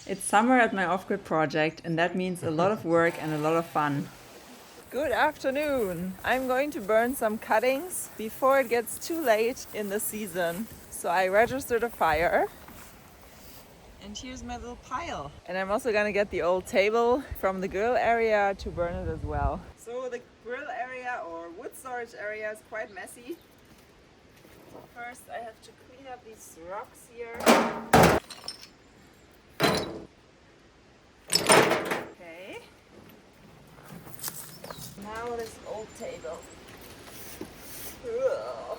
It's summer at my off-grid project, and that means a lot of work and a lot of fun. Good afternoon! I'm going to burn some cuttings before it gets too late in the season. So I registered a fire. And here's my little pile. And I'm also gonna get the old table from the grill area to burn it as well. So the grill area or wood storage area is quite messy. First I have to clean up these rocks here. Okay. Now this old table. Ugh.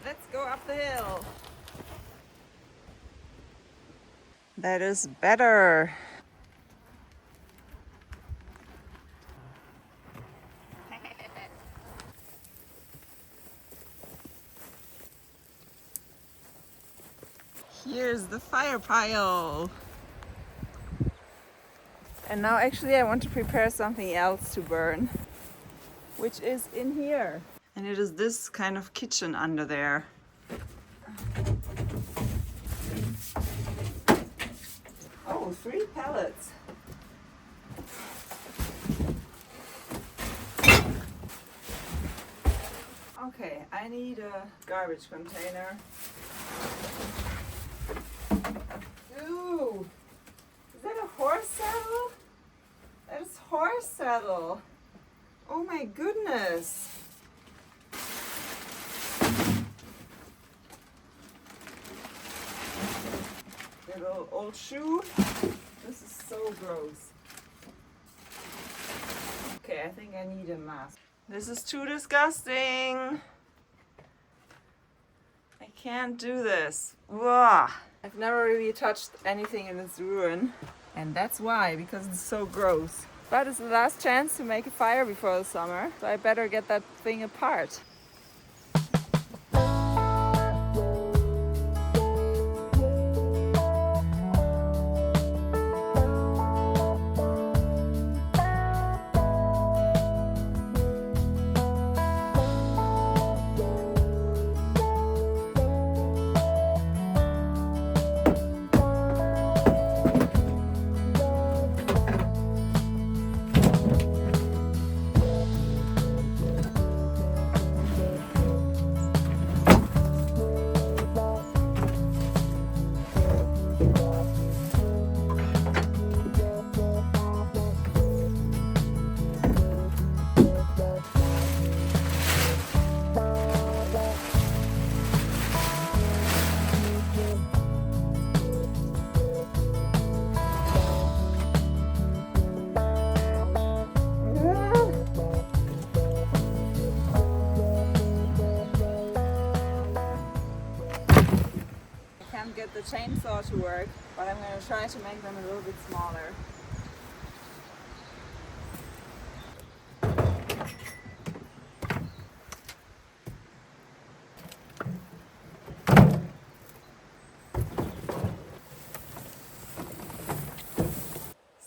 Let's go up the hill. That is better. Here's the fire pile. And now actually I want to prepare something else to burn, which is in here. And it is this kind of kitchen under there. Oh, 3 pellets. Okay, I need a garbage container. Ooh, is that a horse saddle? That is horse saddle. Oh my goodness. Little old shoe. This is so gross. Okay, I think I need a mask. This is too disgusting. I can't do this. Ugh. I've never really touched anything in this ruin. And that's why, because it's so gross. But it's the last chance to make a fire before the summer, so I better get that thing apart. Get the chainsaw to work, but I'm going to try to make them a little bit smaller.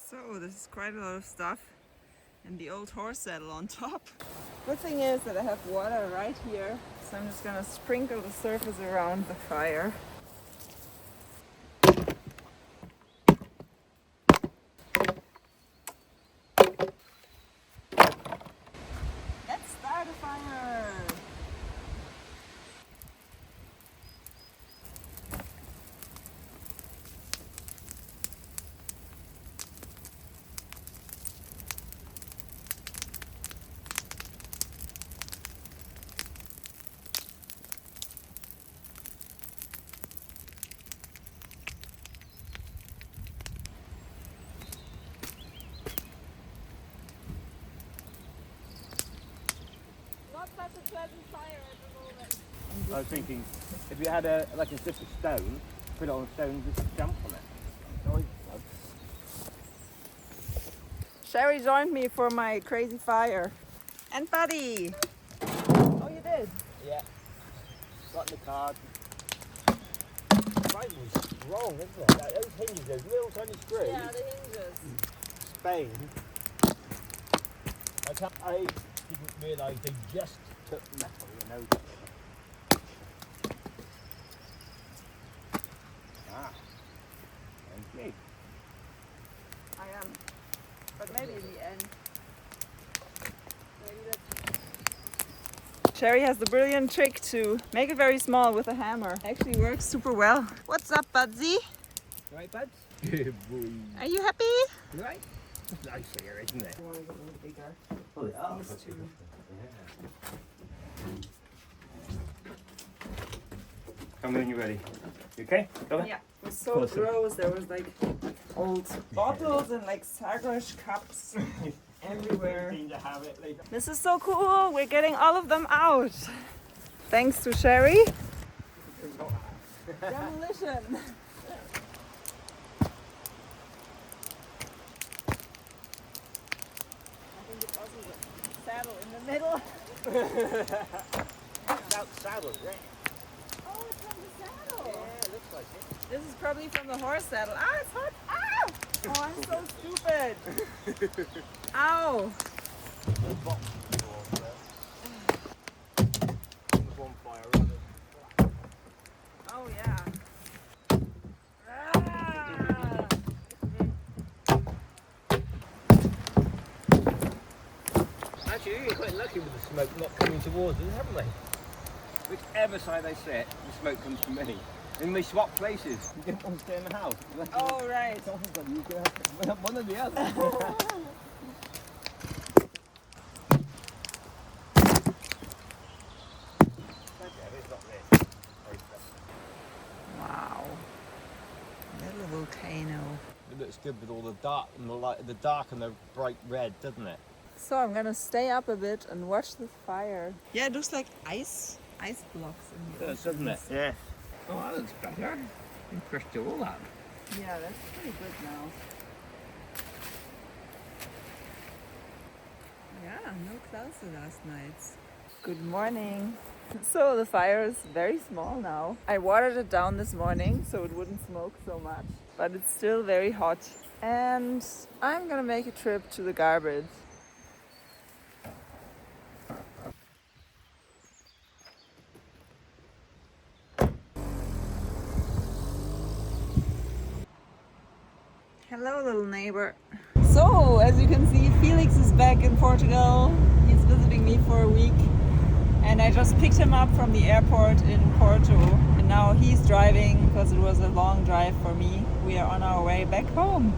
So this is quite a lot of stuff, and the old horse saddle on top. Good thing is that I have water right here, so I'm just going to sprinkle the surface around the fire. Such a pleasant fire at the moment. I was thinking, if you had just a stone, put it on a stone and just jump on it. Sherry joined me for my crazy fire. And Buddy! Oh, you did? Yeah. Got in the car. The frame was strong, isn't it? Those hinges, those little tiny screws. Yeah, the hinges. Spain. didn't realise they just took metal, you know. Ah, thank you. I am. But maybe in the end. Sherry has the brilliant trick to make it very small with a hammer. Actually works super well. What's up, Budsy? Right, buds? Good boy. Are you happy? You right? It's nice here, isn't it? I want to get a little bigger. Oh, yeah. These two. Come when you're ready. You okay? Go Yeah, it was so gross. There was like old bottles and like Sagres cups everywhere. This is so cool. We're getting all of them out. Thanks to Sherry. Demolition. I think it's also the saddle in the middle. Saddle, right? Oh, it's from the saddle. Yeah, it looks like it. This is probably from the horse saddle. Ah, it's hot. Ow! Oh, I'm so stupid. Ow. Oh, yeah. Ah! Actually, you're quite lucky with the smoke not coming towards us, haven't we? Whichever side I sit, the smoke comes from me. And we swap places. You didn't want to stay in the house. Oh, right. You can have one or the other. Wow. Little volcano. It looks good with all the dark and the light, the dark and the bright red, doesn't it? So I'm gonna stay up a bit and watch the fire. Yeah, it looks like ice blocks in the ocean. Doesn't it? Yeah. Oh, that looks better. You crushed it all up. Yeah, that's pretty good now. Yeah, no clouds the last nights. Good morning. So the fire is very small now. I watered it down this morning so it wouldn't smoke so much, but it's still very hot. And I'm gonna make a trip to the garbage. Hello, little neighbor. So, as you can see, Felix is back in Portugal. He's visiting me for a week. And I just picked him up from the airport in Porto. And now he's driving because it was a long drive for me. We are on our way back home.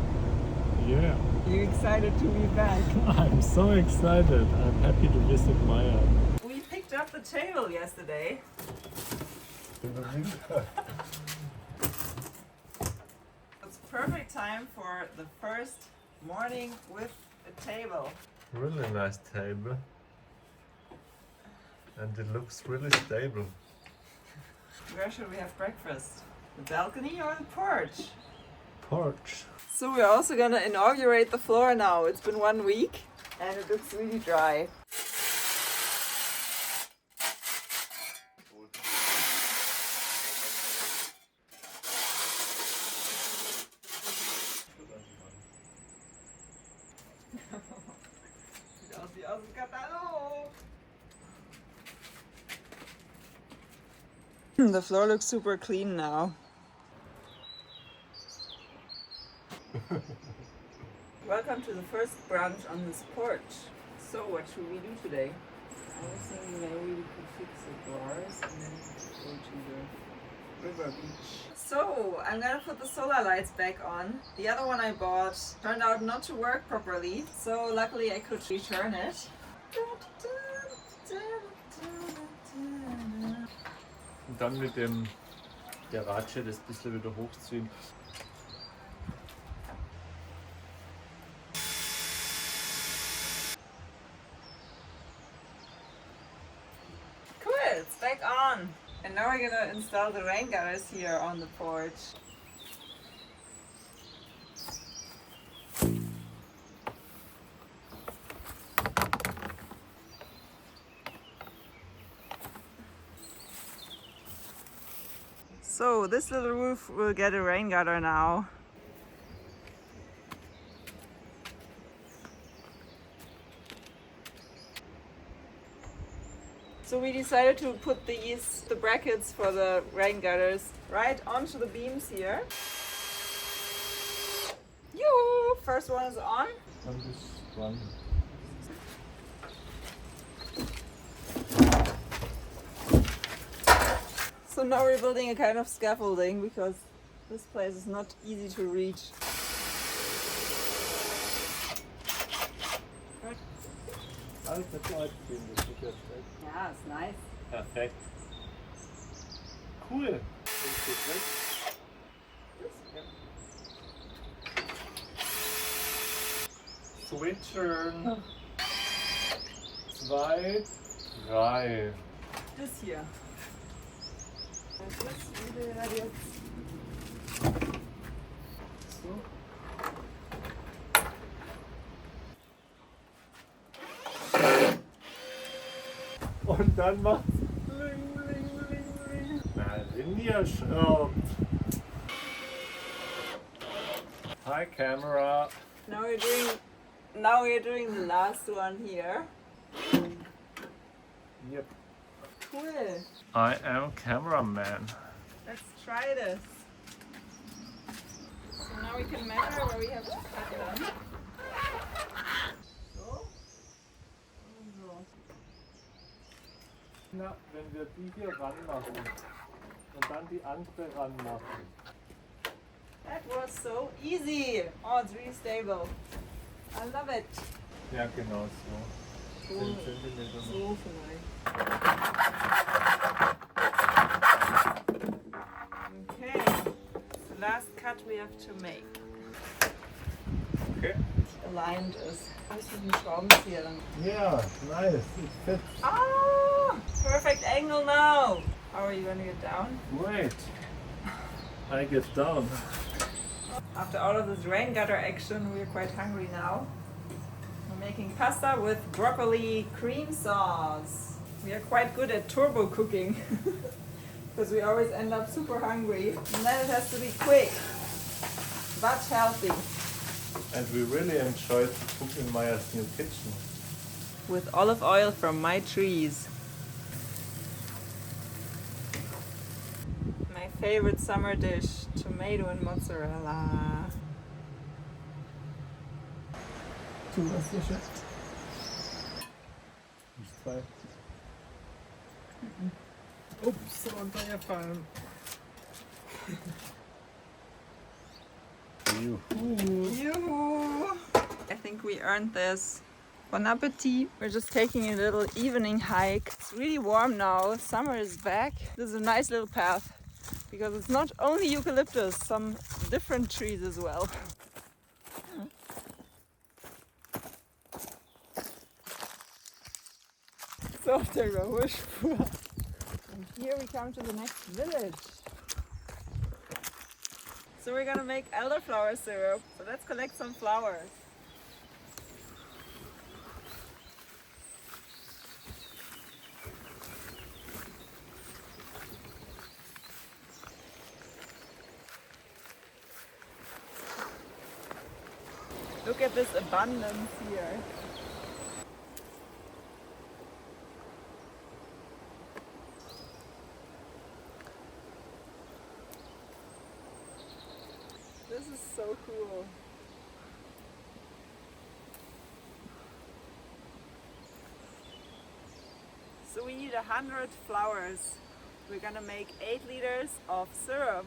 Yeah, You excited to be back? I'm so excited. I'm happy to visit Maya. We picked up the table yesterday. It's perfect time for the first morning with a table. Really nice table. And it looks really stable. Where should we have breakfast? The balcony or the porch? Porch. So we're also gonna inaugurate the floor now. It's been 1 week and it looks really dry. The floor looks super clean now. Welcome to the first brunch on this porch. So what should we do today? I was thinking maybe we could fix the drawers and then go to the river beach. So I'm gonna put the solar lights back on. The other one I bought turned out not to work properly, so luckily I could return it. Und dann mit der Ratsche das bisschen wieder hochziehen. Cool, it's back on. And now we're gonna install the rain gutters here on the porch. So this little roof will get a rain gutter now. So we decided to put the brackets for the rain gutters right onto the beams here. Yoo! First one is on. And this one. So now we're building a kind of scaffolding because this place is not easy to reach. Alles mit Leitziehen, das wird jetzt weg. Yeah, it's nice. Perfekt. Cool. Switchern. 2, 3. Das hier. Das würde halt jetzt. So. Und dann macht's bling, bling, bling, bling. Na, Linierschaum. Hi, camera. Now we're doing the last one here. Yep. Cool. I am cameraman. Let's try this. So now we can measure where we have to cut them. So. Und so. Na, wenn wir die hier ranmachen und dann die andere ranmachen. That was so easy. Oh, it's really stable. I love it. Ja, genau so. So, 10 Zentimeter noch. so vielleicht. Okay. The last cut we have to make. Okay. Aligned ist. Muss mit dem Schraubenzieher dann. Yeah, nice. It fits. Ah! Perfect angle now. How are you going to get down? Great. I get down. After all of this rain gutter action, we're quite hungry now. We're making pasta with broccoli cream sauce. We are quite good at turbo cooking because we always end up super hungry. And then it has to be quick, but healthy. And we really enjoyed to cook in Maya's new kitchen. With olive oil from my trees. My favorite summer dish, tomato and mozzarella. Tu was hier schön? Nicht 2. Ups, runtergefallen. Yoo-hoo. I think we earned this. Bon appetit. We're just taking a little evening hike. It's really warm now. Summer is back. This is a nice little path because it's not only eucalyptus, some different trees as well. So der Überholspur. And here we come to the next village. So we're gonna make elderflower syrup. So let's collect some flowers. Look at this abundance here. This is so cool. So we need 100 flowers. We're gonna make 8 liters of syrup.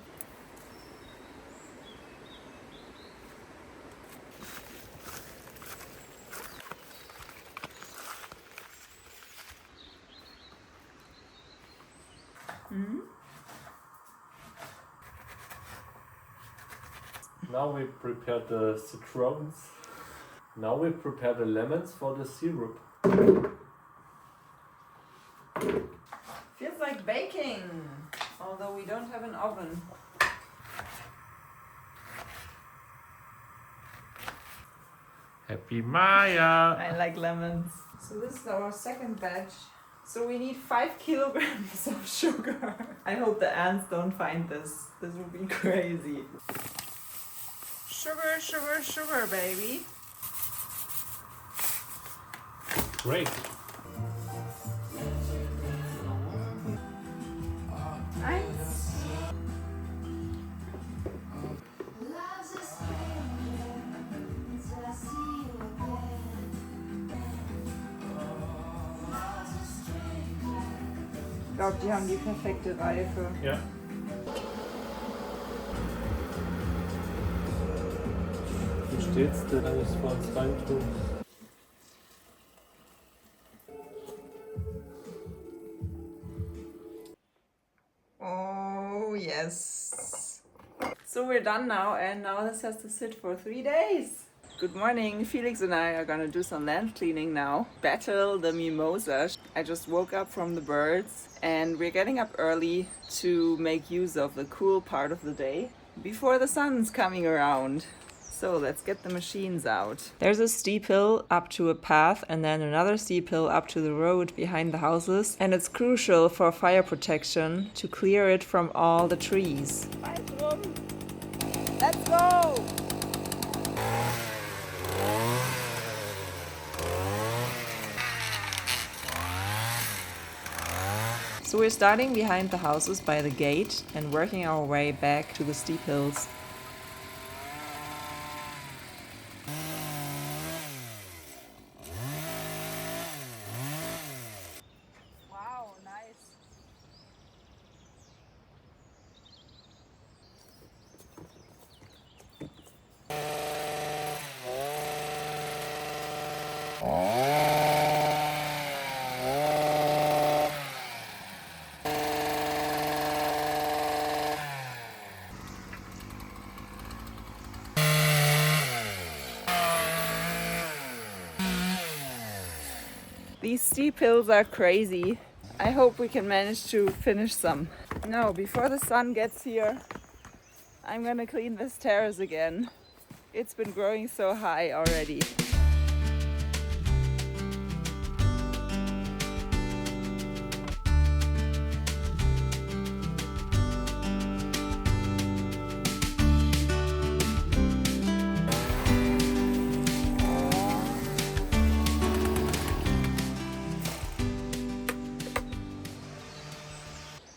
Now we prepare the citrons. Now we prepare the lemons for the syrup. Feels like baking, although we don't have an oven. Happy Maya! I like lemons. So this is our second batch. So we need 5 kilograms of sugar. I hope the ants don't find this. This would be crazy. Sugar, sugar, sugar, baby. Great! Ich glaube, die haben die perfekte Reife. Ja. Wie steht's denn, wenn ich es vor uns rein tue? Oh, yes. So we're done now, and now this has to sit for 3 days. Good morning. Felix and I are gonna do some land cleaning now. Battle the mimosas. I just woke up from the birds, and we're getting up early to make use of the cool part of the day before the sun's coming around. So let's get the machines out. There's a steep hill up to a path and then another steep hill up to the road behind the houses, and it's crucial for fire protection to clear it from all the trees. Let's go! So we're starting behind the houses by the gate and working our way back to the steep hills. Wow, nice. These steep hills are crazy. I hope we can manage to finish some. Now, before the sun gets here, I'm gonna clean this terrace again. It's been growing so high already.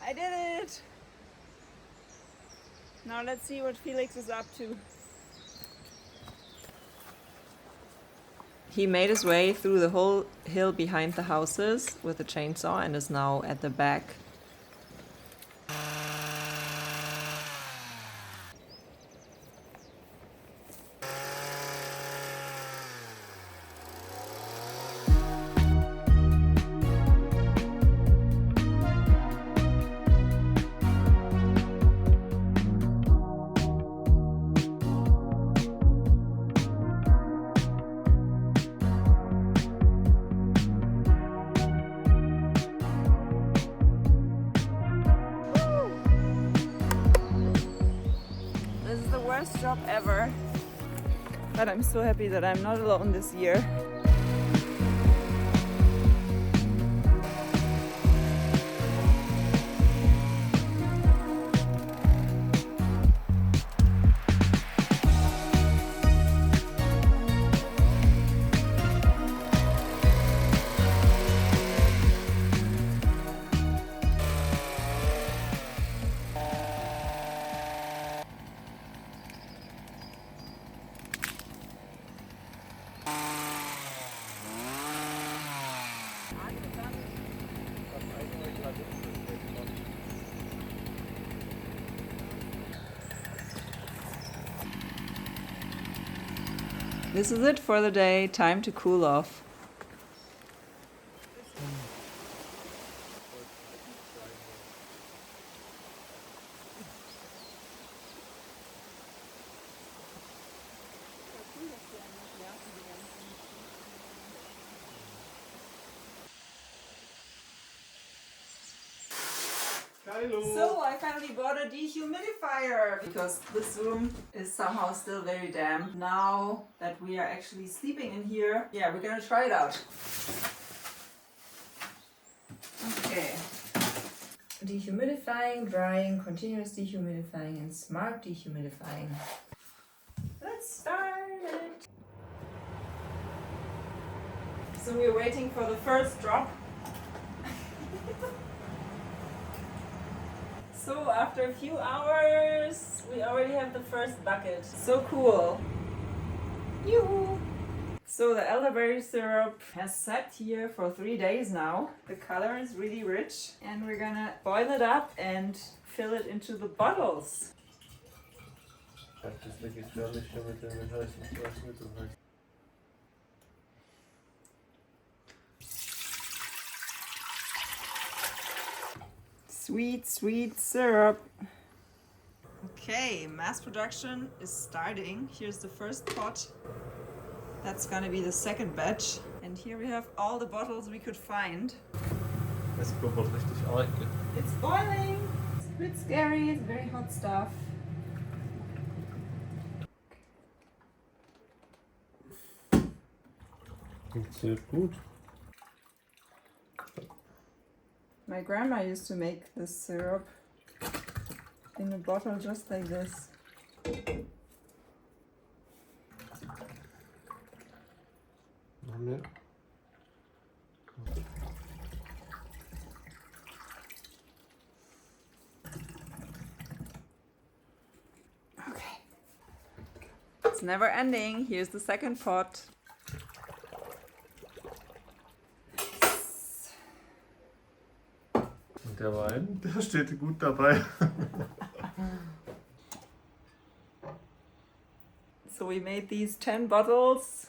I did it! Now let's see what Felix is up to. He made his way through the whole hill behind the houses with a chainsaw and is now at the back. This is the worst job ever, but I'm so happy that I'm not alone this year. This is it for the day. Time to cool off. So I finally bought a dehumidifier because this room is somehow still very damp. Now that we are actually sleeping in here, yeah, we're gonna try it out. Okay. Dehumidifying, drying, continuous dehumidifying, and smart dehumidifying. Let's start it. So we're waiting for the first drop. So after a few hours, we already have the first bucket. So cool. Yoo-hoo! So the elderberry syrup has sat here for 3 days now. The color is really rich and we're gonna boil it up and fill it into the bottles. Sweet, sweet syrup. Okay, mass production is starting. Here's the first pot. That's gonna be the second batch. And here we have all the bottles we could find. Es blubbert richtig arg. It's boiling. It's a bit scary. It's very hot stuff. Funktioniert gut. My grandma used to make this syrup in a bottle just like this. Noch mehr? Okay. It's never ending. Here's the second pot. Und der Wein? Der steht gut dabei. So we made these 10 bottles.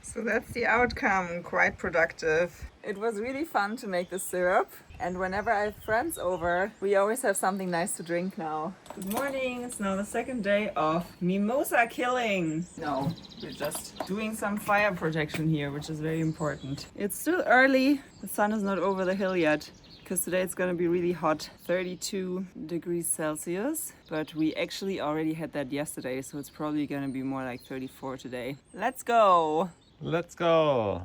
So that's the outcome, quite productive. It was really fun to make the syrup. And whenever I have friends over, we always have something nice to drink now. Good morning, it's now the second day of mimosa killing. No, we're just doing some fire protection here, which is very important. It's still early, the sun is not over the hill yet. Because today it's gonna be really hot, 32 degrees Celsius, but we actually already had that yesterday, so it's probably gonna be more like 34 today. Let's go! Let's go!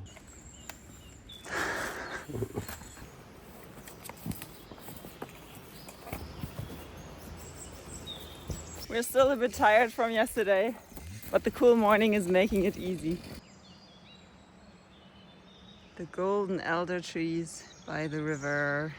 We're still a bit tired from yesterday, but the cool morning is making it easy. The golden elder trees by the river.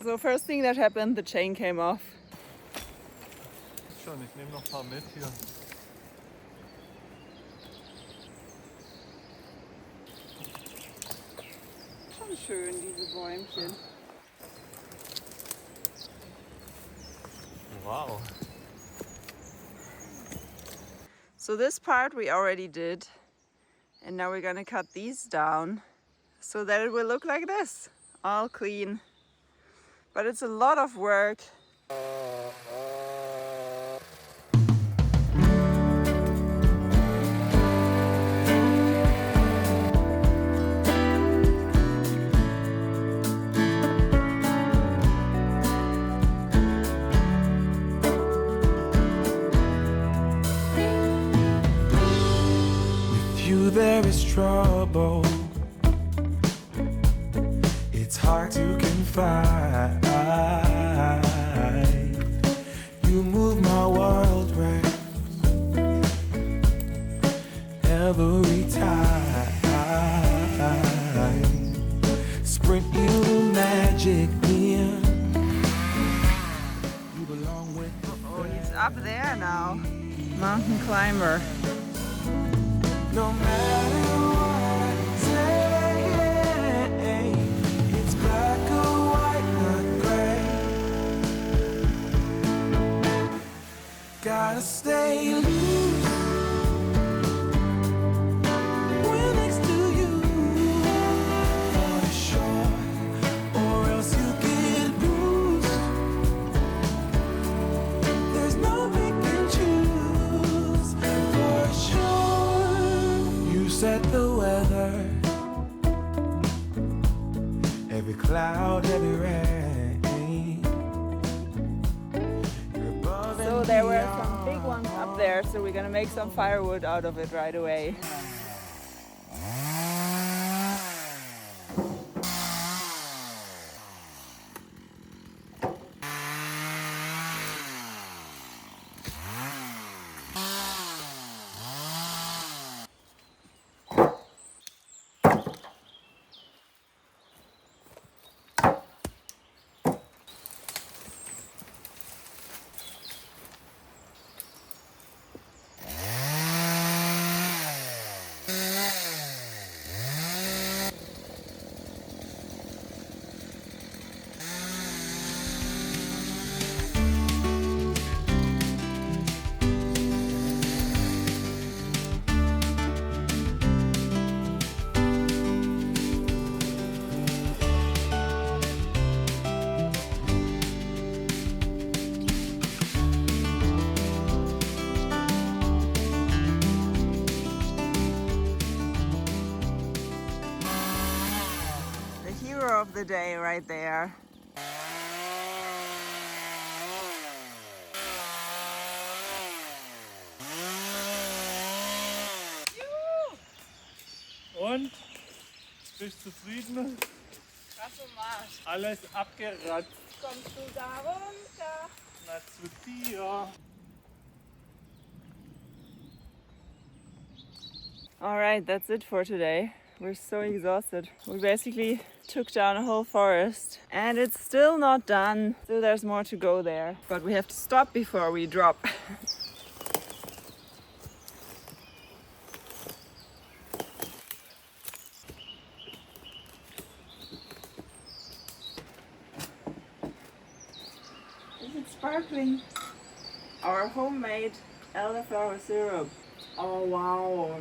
So first thing that happened, the chain came off. Schon, ich nehme noch ein paar mit hier. Schon schön, diese Bäumchen. Wow. So this part we already did, and now we're gonna cut these down so that it will look like this, all clean. But it's a lot of work. There is trouble, it's hard to confide. You move my world round every time. Sprint you magic in. You belong with Oh, he's up there now. Mountain climber. no matter what I say, it's black or white, not gray. Gotta stay loose when next to you, for sure, or else you get bruised. There's no pick and choose, for sure. You set the weather, every cloud, every rain. You're above So and there were beyond. some big ones up there, so we're gonna make some firewood out of it right away. the day right there. Und? Bist du zufrieden? Was du machst. Alles abgeratzt. Kommst du da runter? Na zu dir. Alright, that's it for today. We're so exhausted. We basically took down a whole forest and it's still not done. Still there's more to go there. But we have to stop before we drop. Is it sparkling? Our homemade elderflower syrup. Oh wow.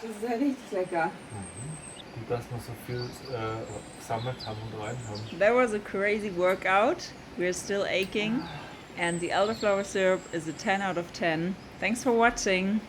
Das ist ja richtig lecker. Und dass wir so viel gesammelt haben und rein haben. That was a crazy workout. We're still aching. And the elderflower syrup is a 10 out of 10. Thanks for watching.